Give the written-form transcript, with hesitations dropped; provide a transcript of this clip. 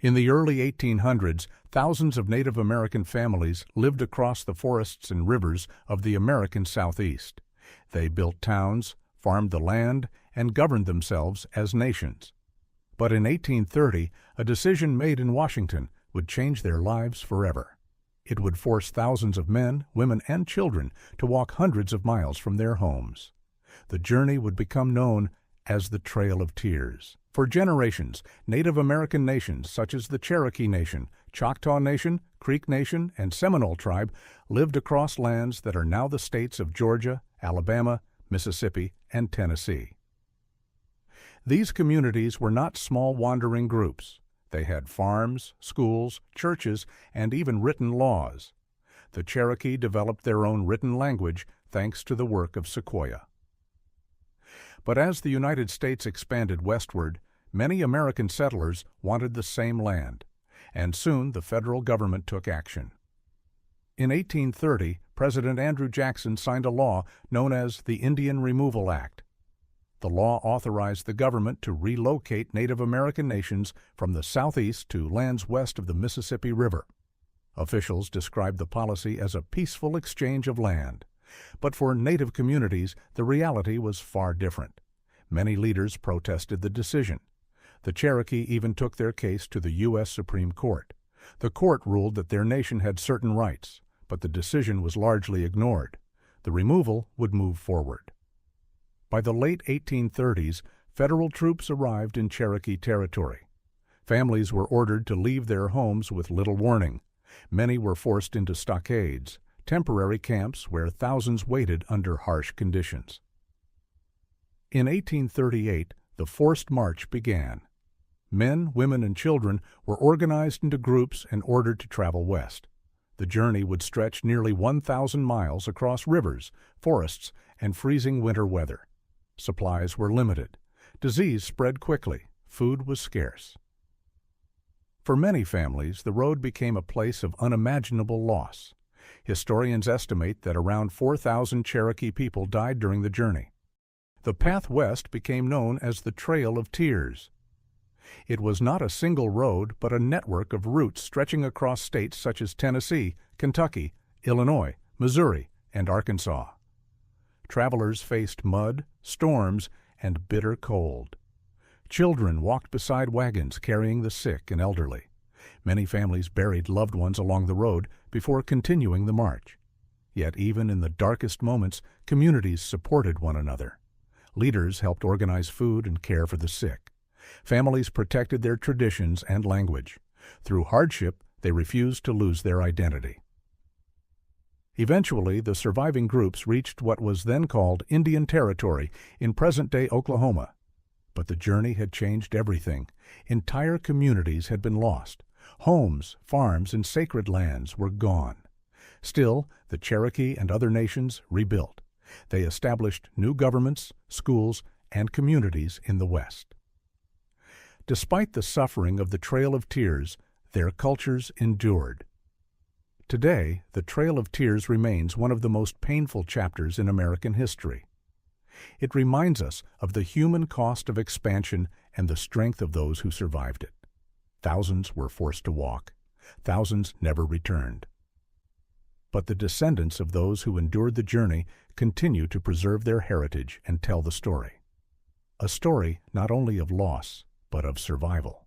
In the early 1800s, thousands of Native American families lived across the forests and rivers of the American Southeast. They built towns, farmed the land, and governed themselves as nations. But in 1830, a decision made in Washington would change their lives forever. It would force thousands of men, women, and children to walk hundreds of miles from their homes. The journey would become known as the Trail of Tears. For generations, Native American nations such as the Cherokee Nation, Choctaw Nation, Creek Nation, and Seminole Tribe lived across lands that are now the states of Georgia, Alabama, Mississippi, and Tennessee. These communities were not small wandering groups. They had farms, schools, churches, and even written laws. The Cherokee developed their own written language thanks to the work of Sequoyah. But as the United States expanded westward, many American settlers wanted the same land, and soon the federal government took action. In 1830, President Andrew Jackson signed a law known as the Indian Removal Act. The law authorized the government to relocate Native American nations from the southeast to lands west of the Mississippi River. Officials described the policy as a peaceful exchange of land. But for Native communities, the reality was far different. Many leaders protested the decision. The Cherokee even took their case to the U.S. Supreme Court. The court ruled that their nation had certain rights, but the decision was largely ignored. The removal would move forward. By the late 1830s, federal troops arrived in Cherokee territory. Families were ordered to leave their homes with little warning. Many were forced into stockades, temporary camps where thousands waited under harsh conditions. In 1838, the forced march began. Men, women, and children were organized into groups and ordered to travel west. The journey would stretch nearly 1,000 miles across rivers, forests, and freezing winter weather. Supplies were limited. Disease spread quickly. Food was scarce. For many families, the road became a place of unimaginable loss. Historians estimate that around 4,000 Cherokee people died during the journey. The path west became known as the Trail of Tears. It was not a single road, but a network of routes stretching across states such as Tennessee, Kentucky, Illinois, Missouri, and Arkansas. Travelers faced mud, storms, and bitter cold. Children walked beside wagons carrying the sick and elderly. Many families buried loved ones along the road before continuing the march. Yet even in the darkest moments, communities supported one another. Leaders helped organize food and care for the sick. Families protected their traditions and language. Through hardship, they refused to lose their identity. Eventually, the surviving groups reached what was then called Indian Territory in present-day Oklahoma. But the journey had changed everything. Entire communities had been lost. Homes, farms, and sacred lands were gone. Still, the Cherokee and other nations rebuilt. They established new governments, schools, and communities in the West. Despite the suffering of the Trail of Tears, their cultures endured. Today, the Trail of Tears remains one of the most painful chapters in American history. It reminds us of the human cost of expansion and the strength of those who survived it. Thousands were forced to walk. Thousands never returned. But the descendants of those who endured the journey continue to preserve their heritage and tell the story. A story not only of loss, but of survival.